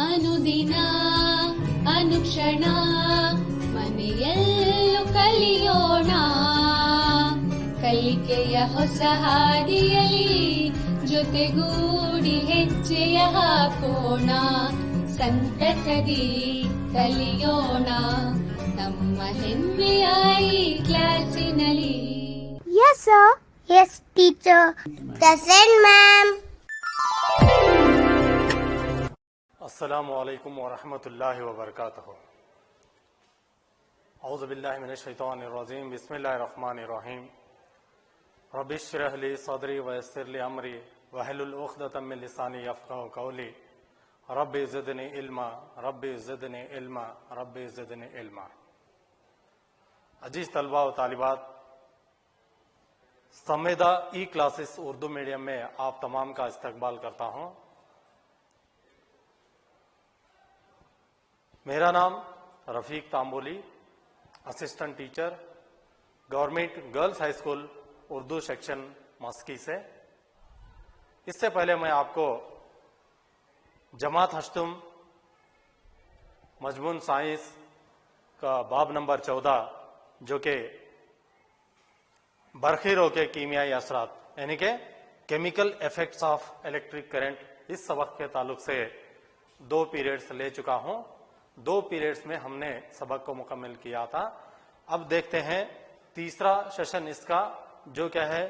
ಅನುದಿನ ಅನುಕ್ಷಣ ಮನೆಯಲ್ಲೂ ಕಲಿಯೋಣ. ಕಲಿಕೆಯ ಹೊಸ ಹಾದಿಯಲ್ಲಿ ಜೊತೆಗೂಡಿ ಹೆಜ್ಜೆಯ ಹಾಕೋಣ. ಸಂತಸದಿ ಕಲಿಯೋಣ ನಮ್ಮ ಹೆಮ್ಮೆಯ ಈ ಕ್ಲಾಸಿನಲ್ಲಿ. Yes sir. Yes teacher. Present ma'am. अस्सलामु अलैकुम व रहमतुल्लाहि व बरकातहू. औज़ु बिल्लाहि मिनश शैतानिर रजीम. बिस्मिल्लाहिर रहमानिर रहीम. रब्बि इश्रह ली सदरी व यस्सिर ली अमरी वहलुल उक़दतम मिन लिसानी यफ़क़हू क़ौली. Rabbi ज़िदनी इल्मा rabbi ज़िदनी इल्मा rabbi ज़िदनी इल्मा. अजीज तलबा व तालिबात, संवेदा ई क्लासेस उर्दू मीडियम में आप तमाम का इस्तकबाल करता हूं. मेरा नाम Rafiq Tamboli, assistant teacher, government girls high school Urdu section Maski से. इससे पहले मैं आपको जमात हश्तुम मजमून साइंस का बाब नंबर 14 जो कि बरखीरों के कीमियाई असरात यानी के chemical effects of electric current, इस सबक के ताल्लुक से 2 पीरियड्स ले चुका हूं. 2 पीरियड्स में हमने सबक को मुकम्मल किया था. अब देखते हैं तीसरा सेशन इसका, जो क्या है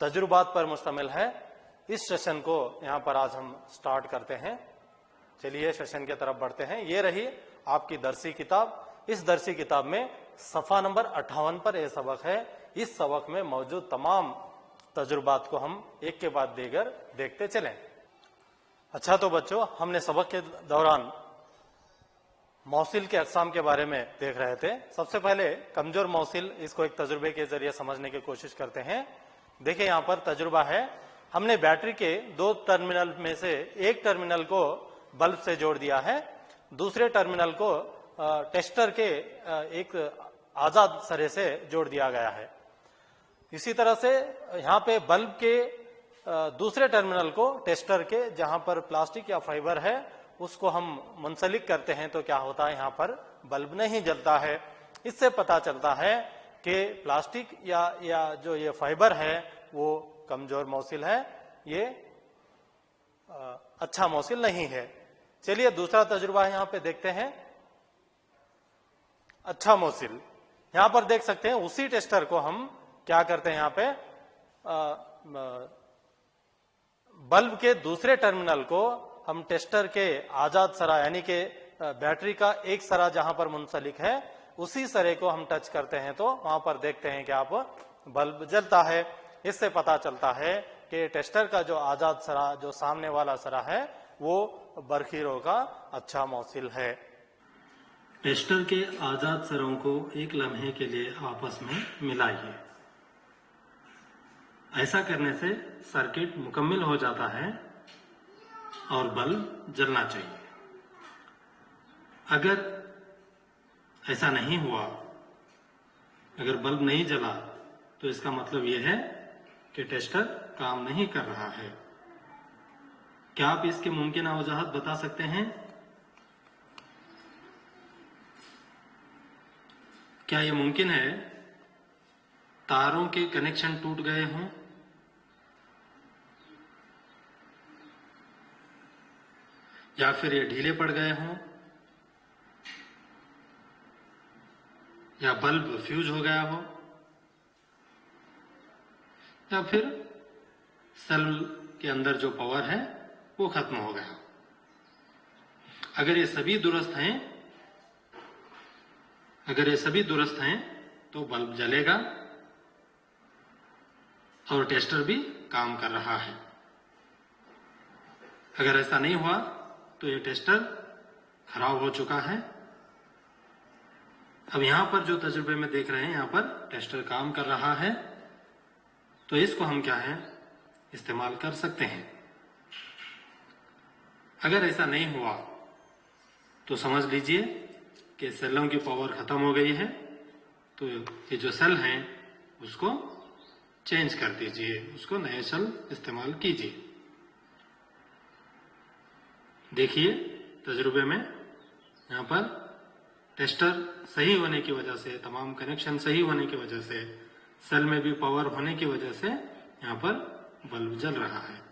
तजुर्बात पर मुश्तमिल है. इस सेशन को यहां पर आज हम स्टार्ट करते हैं. चलिए सेशन की तरफ बढ़ते हैं. ये रही आपकी दरसी किताब. इस दरसी किताब में सफ़ा नंबर 58 पर यह सबक है. इस सबक में मौजूद तमाम तजुर्बात को हम एक के बाद देकर देखते चलें. अच्छा, तो बच्चों, हमने सबक के दौरान मौसिल के अक़साम के बारे में देख रहे थे. सबसे पहले कमजोर मौसिल, इसको एक तजुर्बे के जरिए समझने की कोशिश करते हैं. देखिए यहां पर तजुर्बा है. हमने बैटरी के 2 टर्मिनल में से एक टर्मिनल को बल्ब से जोड़ दिया है, दूसरे टर्मिनल को टेस्टर के एक आजाद सरे से जोड़ दिया गया है. इसी तरह से यहां पे बल्ब के दूसरे टर्मिनल को टेस्टर के जहां पर प्लास्टिक या फाइबर है उसको हम मुंसलिक करते हैं तो क्या होता है, यहां पर बल्ब नहीं जलता है. इससे पता चलता है कि प्लास्टिक या जो ये फाइबर है वो कमजोर मौसिल है, ये अच्छा मौसिल नहीं है. चलिए दूसरा तजुर्बा यहां पे देखते हैं. अच्छा मौसिल, यहां पर देख सकते हैं उसी टेस्टर को हम क्या करते हैं, यहां पे बल्ब के दूसरे टर्मिनल को हम टेस्टर के आजाद सरा यानी कि बैटरी का एक सरा जहां पर मुंसलिक है उसी सरे को हम टच करते हैं तो वहां पर देखते हैं कि आप बल्ब जलता है. इससे पता चलता है कि टेस्टर का जो आजाद सरा, जो सामने वाला सरा है, वो बरखीरों का अच्छा मौसिल है. टेस्टर के आजाद सरों को एक लम्हे के लिए आपस में मिलाइए. ऐसा करने से सर्किट मुकम्मल हो जाता है और बल्ब जलना चाहिए. अगर ऐसा नहीं हुआ, अगर बल्ब नहीं जला, तो इसका मतलब यह है कि टेस्टर काम नहीं कर रहा है. क्या आप इसकी मुमकिन वजूहात बता सकते हैं? क्या यह मुमकिन है तारों के कनेक्शन टूट गए हों, या फिर ये ढीले पड़ गए हों, या बल्ब फ्यूज हो गया हो, या फिर सेल के अंदर जो पावर है वो खत्म हो गया. अगर ये सभी दुरुस्त हैं तो बल्ब जलेगा और टेस्टर भी काम कर रहा है. अगर ऐसा नहीं हुआ तो ये टेस्टर खराब हो चुका है. अब यहां पर जो तजुर्बे में देख रहे हैं, यहां पर टेस्टर काम कर रहा है, तो इसको हम क्या है इस्तेमाल कर सकते हैं. अगर ऐसा नहीं हुआ तो समझ लीजिए कि सेलों की पावर खत्म हो गई है, तो ये जो सेल हैं उसको चेंज कर दीजिए, उसको नए सेल इस्तेमाल कीजिए. देखिए तजुर्बे में यहाँ पर टेस्टर सही होने की वजह से, तमाम कनेक्शन सही होने की वजह से, सेल में भी पावर होने की वजह से यहाँ पर बल्ब जल रहा है।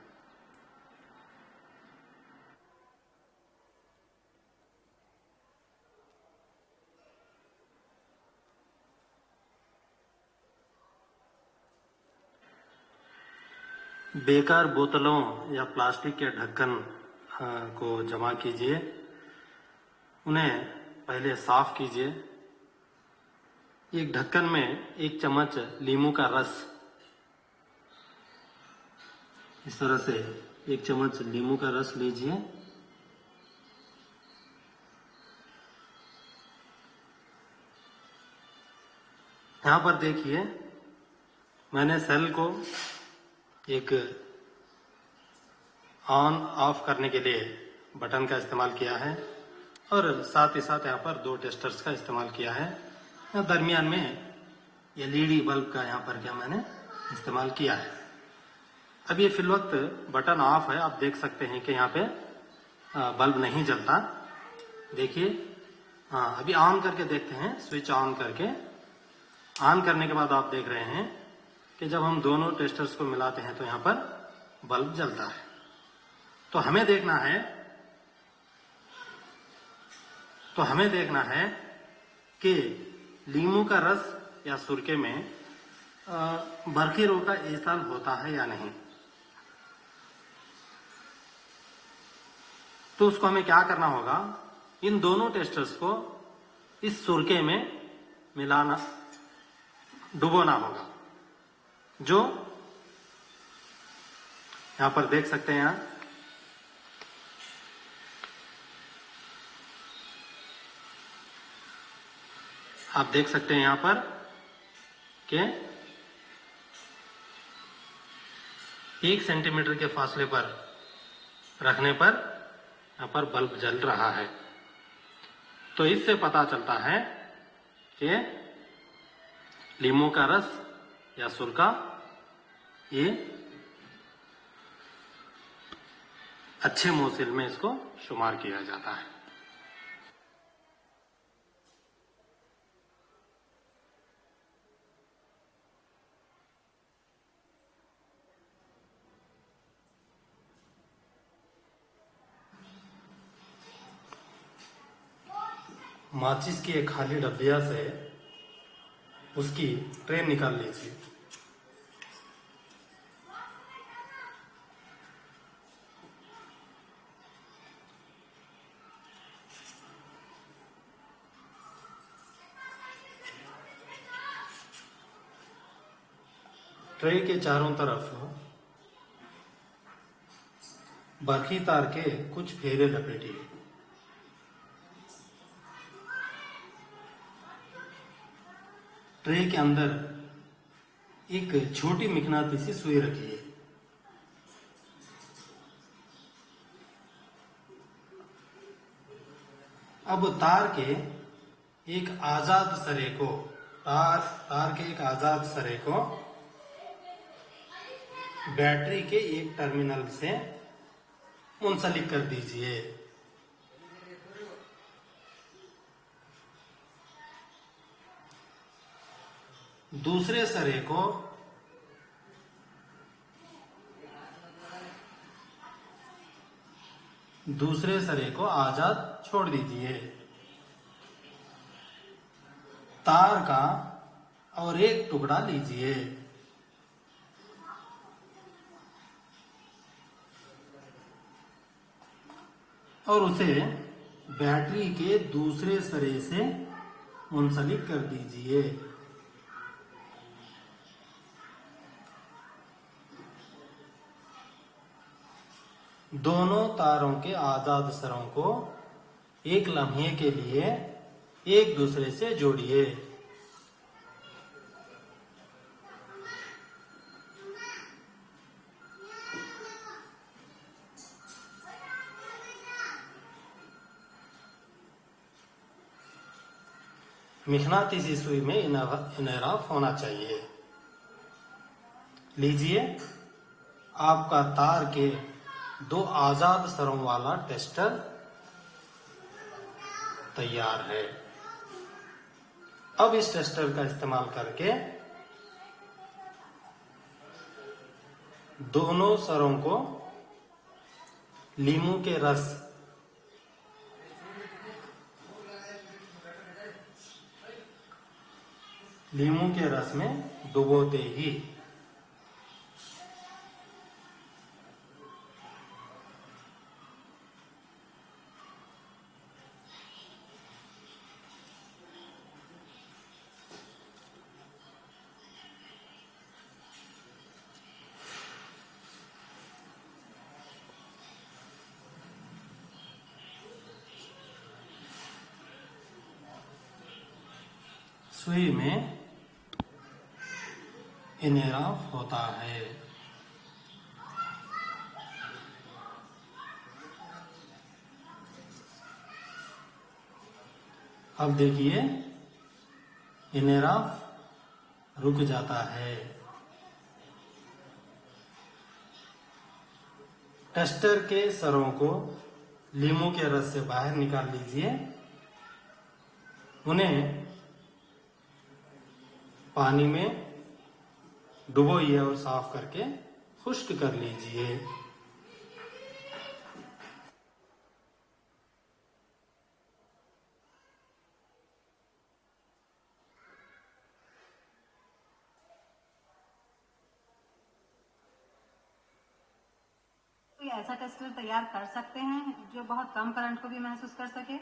बेकार बोतलों या प्लास्टिक के ढक्कन को जमा कीजिए, उन्हें पहले साफ कीजिए। एक ढक्कन में 1 चम्मच नींबू का रस, इस तरह से 1 चम्मच नींबू का रस लीजिए। यहाँ पर देखिए मैंने सेल को एक ऑन ऑफ करने के लिए बटन का इस्तेमाल किया है और साथ ही साथ यहाँ पर 2 टेस्टर्स का इस्तेमाल किया है। दरमियान में एलईडी बल्ब का यहाँ पर क्या मैंने इस्तेमाल किया है। अब ये फिल वक्त बटन ऑफ है, आप देख सकते हैं कि यहाँ पे बल्ब नहीं जलता। देखिए हाँ, अभी ऑन करके देखते हैं। स्विच ऑन करके ऑन करने के बाद आप देख रहे हैं कि जब हम दोनों टेस्टर्स को मिलाते हैं तो यहाँ पर बल्ब जलता है। तो हमें देखना है कि नींबू का रस या सुरके में बरखी रोग का इस्तेमाल होता है या नहीं। तो उसको हमें क्या करना होगा, इन दोनों टेस्टर्स को इस सुरके में मिलाना, डुबोना होगा, जो यहां पर देख सकते हैं। यहां आप देख सकते हैं यहाँ पर कि 1 सेंटीमीटर के फासले पर रखने पर यहाँ पर बल्ब जल रहा है। तो इससे पता चलता है कि नींबू का रस या सुरका ये अच्छे मोसिल में इसको शुमार किया जाता है। माचिस की एक खाली डब्बिया से उसकी ट्रे निकाल लीजिए। ट्रे के चारों तरफ बरखी तार के कुछ फेरे लपेटिए। ट्रे के अंदर एक छोटी मिकनातीसी सुई रखिए। अब तार के एक आजाद सरे को बैटरी के एक टर्मिनल से मुंसलिक कर दीजिए। दूसरे सरे को आजाद छोड़ दीजिए। तार का और एक टुकड़ा लीजिए। और उसे बैटरी के दूसरे सरे से मुंसलिक कर दीजिए। दोनों तारों के आजाद सरों को एक लम्हे के लिए एक दूसरे से जोड़िए। मिकनातीसी सुई में इनराफ होना चाहिए। लीजिए, आपका तार के 2 आजाद सरों वाला टेस्टर तैयार है। अब इस टेस्टर का इस्तेमाल करके दोनों सरों को लीमू के रस में डुबोते ही सुई में इन्हेराफ होता है। अब देखिए इन्हेराफ रुक जाता है। टेस्टर के सरों को लीमू के रस से बाहर निकाल लीजिए। उन्हें पानी में डुबोइए और साफ करके खुश्क कर लीजिए। ऐसा टेस्टर तैयार कर सकते हैं जो बहुत कम करंट को भी महसूस कर सके।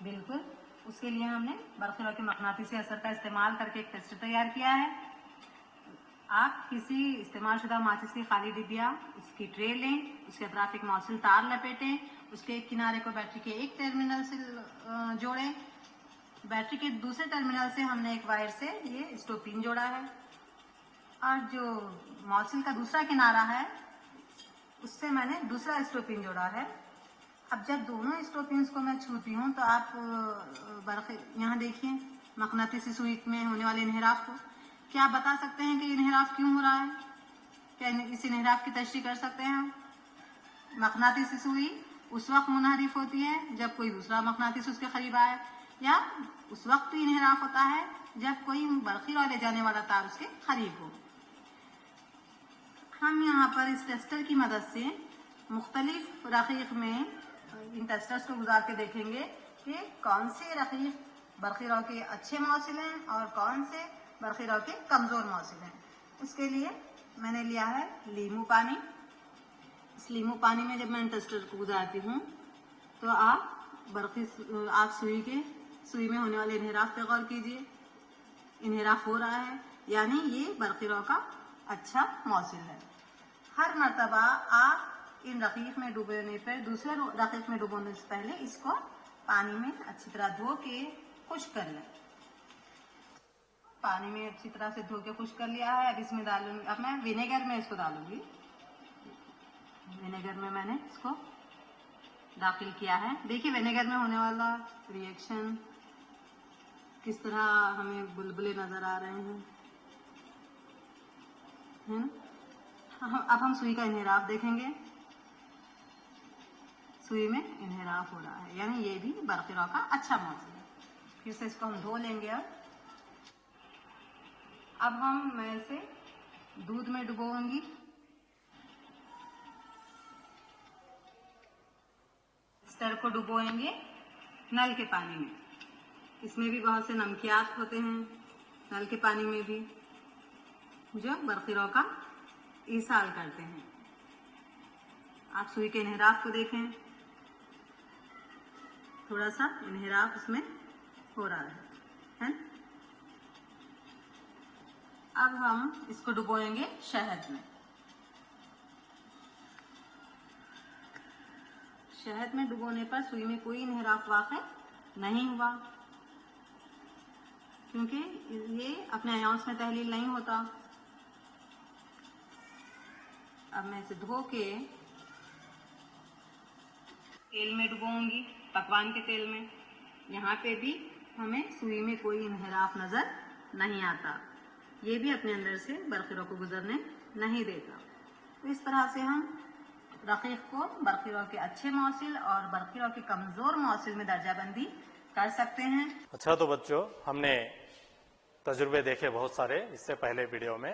बिल्कुल, उसके लिए हमने बरखिरों के मकनातीसी असर का इस्तेमाल करके एक टेस्टर तैयार किया है। आप किसी इस्तेमालशुदा माचिस की खाली डिबिया, उसकी ट्रे लें, उसके अतराफ एक मौसूल तार लपेटें, उसके एक किनारे को बैटरी के एक टर्मिनल से जोड़ें। बैटरी के दूसरे टर्मिनल से हमने एक वायर से ये स्टोव पिन जोड़ा है और जो मौसूल का दूसरा किनारा है उससे मैंने दूसरा स्टोव पिन जोड़ा है। अब जब दोनों स्टोव पिन्स को मैं छूती हूँ तो आप यहाँ देखिए मकनातीसी सुई में होने वाले इन्हेराफ को। क्या आप बता सकते हैं कि इन्हेराफ क्यों हो रहा है? क्या इस इन्हेराफ की तशरीह कर सकते हैं हम? मकनातीसी सुई उस वक्त मुनहरिफ होती है जब कोई दूसरा मकनातीस उसके करीब आए, या उस वक्त भी इन्हेराफ होता है जब कोई बरखीरा ले जाने वाला तार उसके करीब हो। हम यहाँ पर इस टेस्टर की मदद से मुख्तलिफ रकीक में इन टेस्टर्स को गुजार के देखेंगे कि कौन से रकीक बरखीरों के अच्छे मौसिल हैं और कौन से बरखीरों के कमज़ोर मौसिल हैं। उसके लिए मैंने लिया है लीमू पानी। इस लीमू पानी में जब मैं टेस्टर को गुजारती हूँ तो आप सुई में होने वाले इन्हेराफ पे गौर कीजिए। इन्हेराफ हो रहा है यानी ये बरखीरों का अच्छा मौसिल है। हर मर्तबा आप इन रकीक में डुबोने पर दूसरे रकीक में डुबोने से पहले इसको पानी में अच्छी तरह धो के खुश्क कर लें। पानी में अच्छी तरह से धो के खुश्क कर लिया है। अब इसमें डालूंगी, अब मैं विनेगर में इसको डालूंगी। विनेगर में मैंने इसको दाखिल किया है। देखिए विनेगर में होने वाला रिएक्शन किस तरह हमें बुलबुले नजर आ रहे हैं, है ना? अब हम सुई का इन्हेराफ देखेंगे। सुई में इन्हेराफ हो रहा है यानी ये भी बरखीरों का अच्छा मौसम है। फिर से इसको हम धो लेंगे। अब मैं इसे दूध में डुबोऊंगी। स्टर को डुबोएंगे नल के पानी में। इसमें भी बहुत से नमकियात होते हैं नल के पानी में भी जो बरखीरों का ईसाल करते हैं। आप सुई के इन्हेराफ को देखें, थोड़ा सा इन्हेराफ उसमें हो रहा है। अब हम इसको डुबोएंगे शहद में। शहद में डुबोने पर सुई में कोई इन्हेराफ वाक़ई नहीं हुआ क्योंकि ये अपने आयांस में तहलील नहीं होता। अब मैं इसे धो के तेल में डुबोऊंगी, पकवान के तेल में। यहाँ पे भी हमें सुई में कोई इन्हेराफ नजर नहीं आता। ये भी अपने अंदर से बरखीरों को गुजरने नहीं देता। तो इस तरह से हम रकीक को बरखीरों के अच्छे मौसिल और बरखीरों के कमजोर मौसिल में दर्जाबंदी कर सकते हैं। अच्छा, तो बच्चों हमने तजुर्बे देखे बहुत सारे इससे पहले वीडियो में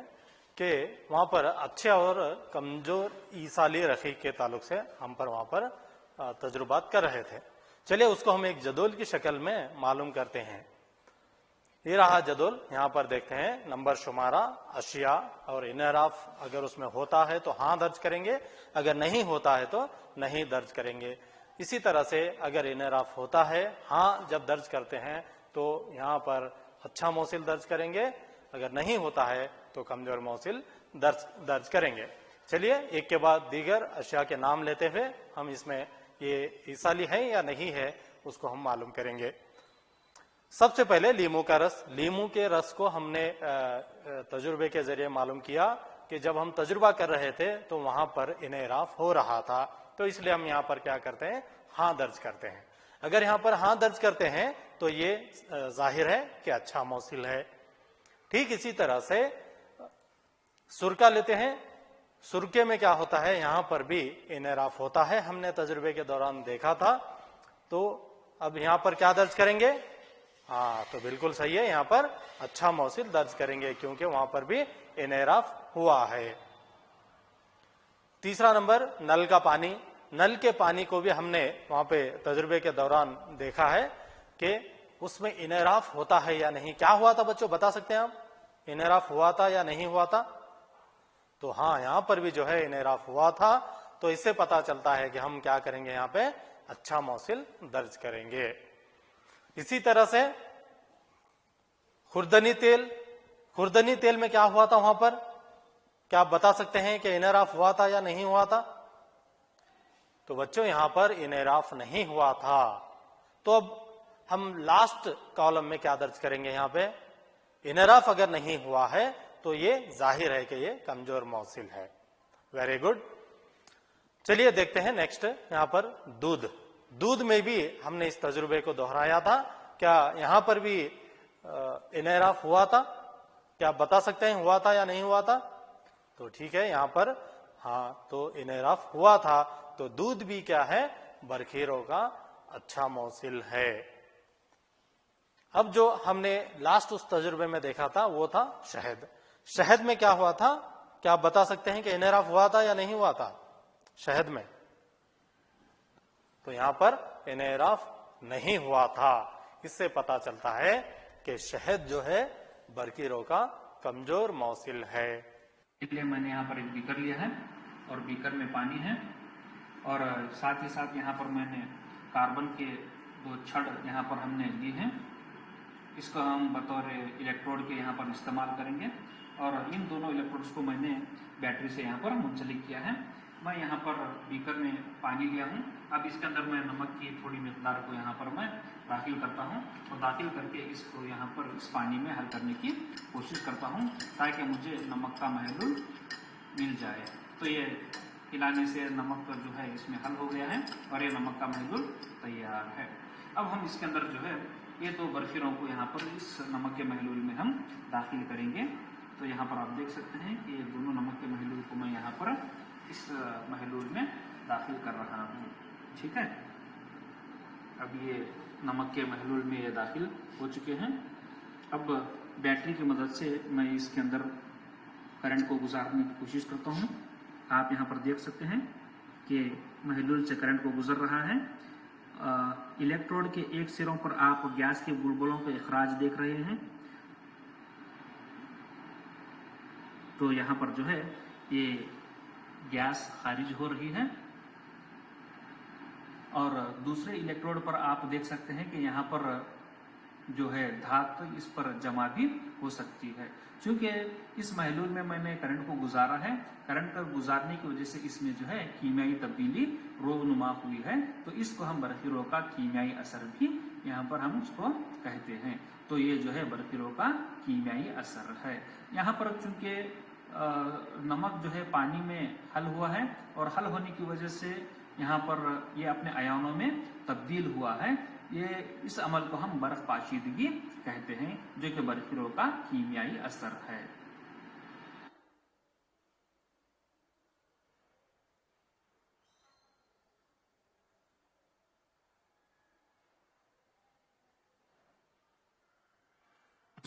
कि वहां पर अच्छे और कमजोर ईसाली रकीक के ताल्लुक से हम पर वहां पर तजुर्बात कर रहे थे। चलिए उसको हम एक जदोल की शक्ल में मालूम करते हैं। ये रहा जदोल, यहाँ पर देखते हैं नंबर शुमारा, अशिया और इनराफ अगर उसमें होता है तो हाँ दर्ज करेंगे, अगर नहीं होता है तो नहीं दर्ज करेंगे। इसी तरह से अगर इनराफ होता है, हाँ जब दर्ज करते हैं तो यहाँ पर अच्छा मौसिल दर्ज करेंगे, अगर नहीं होता है तो कमजोर मौसिल दर्ज करेंगे। चलिए एक के बाद दीगर अशिया के नाम लेते हुए हम इसमें ये ईसाली है या नहीं है उसको हम मालूम करेंगे। सबसे पहले लीमू का रस। लीमू के रस को हमने तजुर्बे के जरिए मालूम किया कि जब हम तजुर्बा कर रहे थे तो वहां पर इनेराफ हो रहा था, तो इसलिए हम यहाँ पर क्या करते हैं, हाँ दर्ज करते हैं। अगर यहाँ पर हाँ दर्ज करते हैं तो ये जाहिर है कि अच्छा मौसिल है। ठीक इसी तरह से सुरका लेते हैं। सुरके में क्या होता है, यहां पर भी इनेराफ होता है, हमने तजुर्बे के दौरान देखा था। तो अब यहां पर क्या दर्ज करेंगे, हाँ तो बिल्कुल सही है, यहां पर अच्छा मौसिल दर्ज करेंगे क्योंकि वहां पर भी इनेराफ हुआ है। तीसरा नंबर नल का पानी। नल के पानी को भी हमने वहां पे तजुर्बे के दौरान देखा है कि उसमें इनेराफ होता है या नहीं। क्या हुआ था बच्चों, बता सकते हैं आप, इनेराफ हुआ था या नहीं हुआ था? तो हाँ यहां पर भी जो है इनेराफ हुआ था, तो इससे पता चलता है कि हम क्या करेंगे, यहाँ पे अच्छा मौसिल दर्ज करेंगे। इसी तरह से खुर्दनी तेल। खुर्दनी तेल में क्या हुआ था वहां पर, क्या आप बता सकते हैं कि इनेराफ हुआ था या नहीं हुआ था? तो बच्चों यहां पर इनेराफ नहीं हुआ था। तो अब हम लास्ट कॉलम में क्या दर्ज करेंगे, यहाँ पे इनेराफ अगर नहीं हुआ है तो ये जाहिर है कि ये कमजोर मौसिल है। Very good. चलिए देखते हैं नेक्स्ट, यहां पर दूध। दूध में भी हमने इस तजुर्बे को दोहराया था, क्या यहां पर भी इनेराफ हुआ था? क्या आप बता सकते हैं हुआ था या नहीं हुआ था? तो ठीक है, यहां पर हाँ तो इनेराफ हुआ था। तो दूध भी क्या है, बरखीरों का अच्छा मौसिल है। अब जो हमने लास्ट उस तजुर्बे में देखा था वो था शहद। शहद में क्या हुआ था, क्या आप बता सकते हैं कि इनेराफ हुआ था या नहीं हुआ था शहद में? तो यहां पर इनेराफ नहीं हुआ था। इससे पता चलता है कि शहद जो है बरखीरों का कमजोर मौसिल है। इसलिए मैंने यहाँ पर एक बीकर लिया है और बीकर में पानी है और साथ ही साथ यहाँ पर मैंने कार्बन के 2 छड़ यहाँ पर हमने लिए हैं। इसको हम बतौर इलेक्ट्रोड के यहाँ पर इस्तेमाल करेंगे और इन दोनों इलेक्ट्रोड्स को मैंने बैटरी से यहाँ पर मुंसलिक किया है। मैं यहाँ पर बीकर में पानी लिया हूँ। अब इसके अंदर मैं नमक की थोड़ी मिकदार को यहाँ पर मैं दाखिल करता हूँ और दाखिल करके इसको यहाँ पर इस पानी में हल करने की कोशिश करता हूँ ताकि मुझे नमक का महलूल मिल जाए। तो ये हिलाने से नमक जो है इसमें हल हो गया है और ये नमक का महलूल तैयार है। अब हम इसके अंदर जो है ये 2 बरखीरों को यहाँ पर इस नमक के महलूल में हम दाखिल करेंगे। तो यहाँ पर आप देख सकते हैं कि ये दोनों नमक के महलूल को मैं यहाँ पर इस महलूल में दाखिल कर रहा हूँ। ठीक है, अब ये नमक के महलूल में ये दाखिल हो चुके हैं। अब बैटरी की मदद से मैं इसके अंदर करंट को गुजारने की कोशिश करता हूँ। आप यहाँ पर देख सकते हैं कि महलूल से करंट को गुजर रहा है। इलेक्ट्रोड के एक सिरों पर आप गैस के बुलबुलों का इखराज देख रहे हैं। तो यहाँ पर जो है ये गैस खारिज हो रही है और दूसरे इलेक्ट्रोड पर आप देख सकते हैं कि यहाँ पर जो है धातु इस पर जमा भी हो सकती है। क्योंकि इस महलूल में मैंने करंट को गुजारा है, करंट का गुजारने की वजह से इसमें जो है कीमियाई तब्दीली रोनुमा हुई है। तो इसको हम बरखीरों का कीमियाई असर भी यहाँ पर हम उसको कहते हैं। तो ये जो है बरखीरों का कीमियाई असर है। यहाँ पर चूंकि नमक जो है पानी में हल हुआ है और हल होने की वजह से यहाँ पर ये अपने आयनों में तब्दील हुआ है। ये इस अमल को हम बर्फ पाशीदगी कहते हैं जो कि बरखीरों का कीमियाई असर है।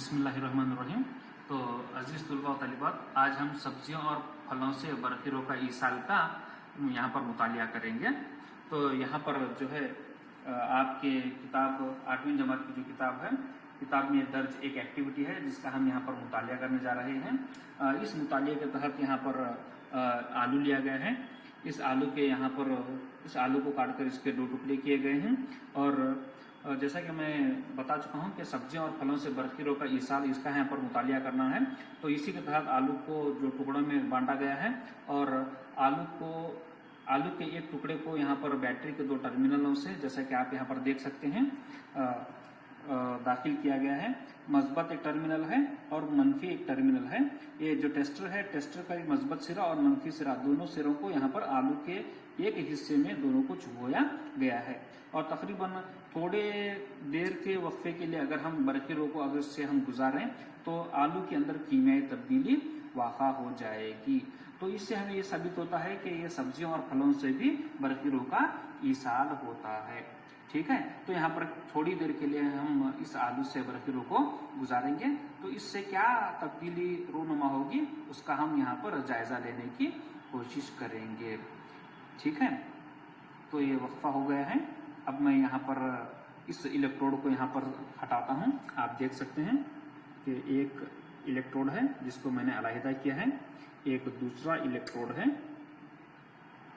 बिस्मिल्लाहिर्रहमानिर्रहीम। तो अजीज तुलबा और तलिबात, आज हम सब्जियों और फलों से बरखीरों का ईसाल का यहाँ पर मुतालिया करेंगे। तो यहाँ पर जो है आपके किताब 8वीं जमात की जो किताब है, किताब में दर्ज एक एक्टिविटी है जिसका हम यहाँ पर मुतालिया करने जा रहे हैं। इस मुतालिया के तहत यहाँ पर आलू लिया गया है। इस आलू के यहाँ पर इस आलू को काटकर इसके 2 टुकड़े किए गए हैं। और जैसा कि मैं बता चुका हूं कि सब्जियों और फलों से बरखीरों का ईसाल, इसका यहाँ पर मुतालिया करना है। तो इसी के तहत आलू को जो टुकड़ों में बांटा गया है और आलू के एक टुकड़े को यहाँ पर बैटरी के 2 टर्मिनलों से, जैसा कि आप यहाँ पर देख सकते हैं, दाखिल किया गया है। मस्बत एक टर्मिनल है और मनफी एक टर्मिनल है। ये जो टेस्टर है, टेस्टर का एक मस्बत सिरा और मनफी सिरा, दोनों सिरों को यहाँ पर आलू के एक हिस्से में दोनों को चुभोया गया है। और तकरीबन थोड़े देर के वक्फे के लिए अगर हम बरखीरों को अगर से हम गुजारें तो आलू के अंदर कीमियाई तब्दीली वाक़ा हो जाएगी। तो इससे हमें ये साबित होता है कि ये सब्जियों और फलों से भी बरखीरों का ईसाल होता है। ठीक है, तो यहाँ पर थोड़ी देर के लिए हम इस आलू से बरखीरों को गुजारेंगे। तो इससे क्या तब्दीली रूनुमा होगी उसका हम यहाँ पर जायजा लेने की कोशिश करेंगे। ठीक है, तो ये वक्फा हो गया है। अब मैं यहाँ पर इस इलेक्ट्रोड को यहाँ पर हटाता हूँ। आप देख सकते हैं कि एक इलेक्ट्रोड है जिसको मैंने अलहदा किया है, एक दूसरा इलेक्ट्रोड है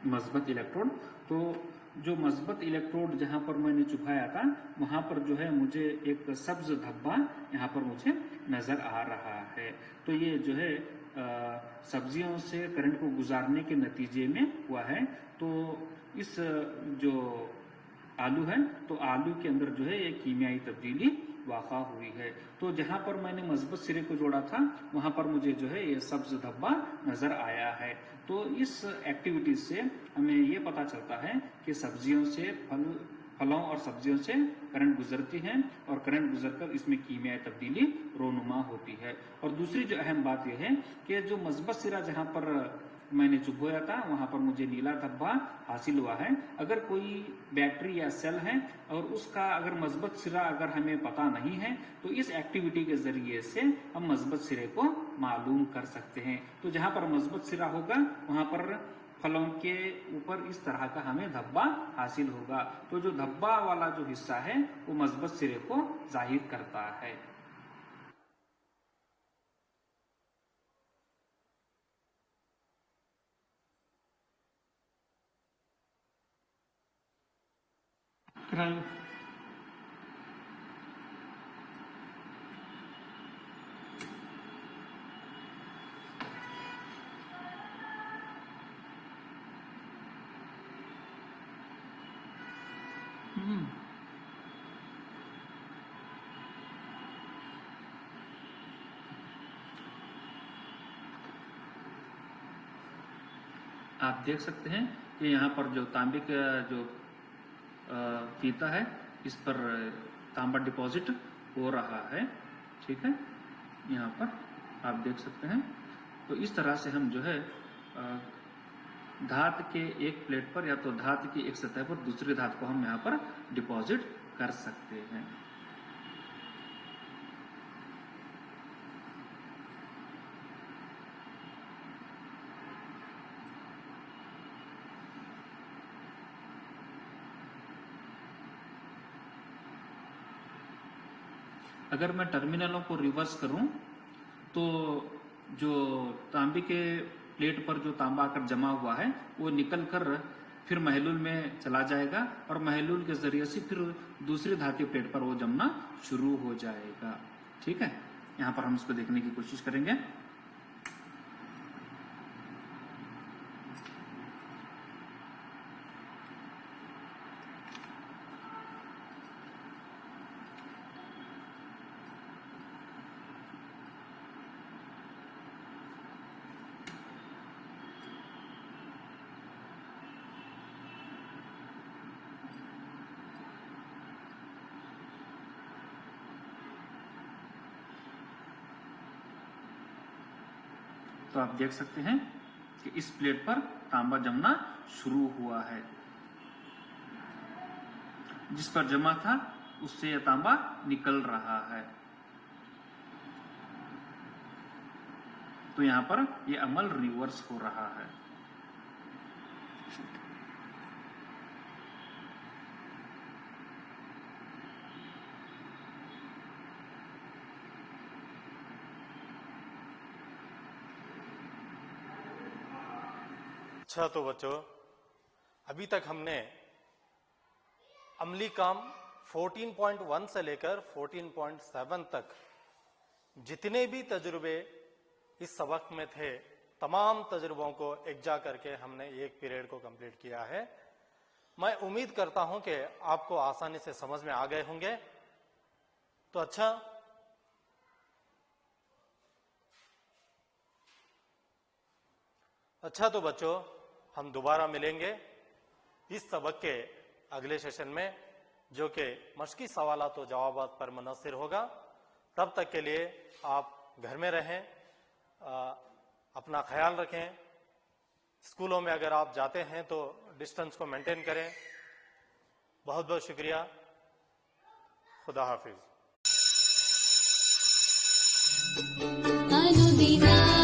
मस्बत इलेक्ट्रोड। तो जो मस्बत इलेक्ट्रोड जहां पर मैंने चुभाया था वहां पर जो है मुझे एक सब्ज धब्बा यहाँ पर मुझे नजर आ रहा है। तो ये जो है सब्जियों से करंट को गुजारने के नतीजे में हुआ है। तो इस जो आलू है, तो आलू के अंदर जो है एक कीमियाई तब्दीली वाक़ा हुई है। तो जहां पर मैंने मस्बत सिरे को जोड़ा था वहां पर मुझे जो है ये सब्ज धब्बा नजर आया है। तो इस एक्टिविटी से हमें ये पता चलता है कि सब्जियों से फलों और सब्जियों से करंट गुजरती है और करंट गुजरकर इसमें कीमियाई तब्दीली रोनुमा होती है। और दूसरी जो अहम बात यह है कि जो मस्बत सिरा जहां पर मैंने चुभोया था वहां पर मुझे नीला धब्बा हासिल हुआ है। अगर कोई बैटरी या सेल है और उसका अगर मस्बत सिरा अगर हमें पता नहीं है तो इस एक्टिविटी के जरिए से हम मस्बत सिरे को मालूम कर सकते हैं। तो जहां पर मस्बत सिरा होगा वहां पर फलों के ऊपर इस तरह का हमें धब्बा हासिल होगा। तो जो धब्बा वाला जो हिस्सा है वो मस्बत सिरे को जाहिर करता है। आप देख सकते हैं कि यहाँ पर जो तांबे का जो फीता है इस पर तांबा डिपॉजिट हो रहा है। ठीक है, यहाँ पर आप देख सकते हैं। तो इस तरह से हम जो है धात के एक प्लेट पर या तो धात की एक सतह पर दूसरी धात को हम यहाँ पर डिपॉजिट कर सकते हैं। अगर मैं टर्मिनलों को रिवर्स करूं तो जो तांबे के प्लेट पर जो तांबा आकर जमा हुआ है वो निकल कर फिर महलूल में चला जाएगा और महलूल के जरिए से फिर दूसरी धातु प्लेट पर वो जमना शुरू हो जाएगा। ठीक है, यहाँ पर हम इसको देखने की कोशिश करेंगे। तो आप देख सकते हैं कि इस प्लेट पर तांबा जमना शुरू हुआ है। जिस पर जमा था उससे यह तांबा निकल रहा है। तो यहाँ पर ये अमल रिवर्स हो रहा है। अच्छा, तो बच्चों अभी तक हमने अमली काम 14.1 से लेकर 14.7 तक जितने भी तजुर्बे इस सबक में थे, तमाम तजुर्बों को एकजा करके हमने एक पीरियड को कंप्लीट किया है। मैं उम्मीद करता हूं कि आपको आसानी से समझ में आ गए होंगे। तो अच्छा तो बच्चों, हम दोबारा मिलेंगे इस सबक के अगले सेशन में, जो कि मश्की सवालात और जवाबात पर मुनहसर होगा। तब तक के लिए आप घर में रहें, अपना ख्याल रखें। स्कूलों में अगर आप जाते हैं तो डिस्टेंस को मेंटेन करें। बहुत बहुत शुक्रिया। खुदा हाफिज। अनुदिना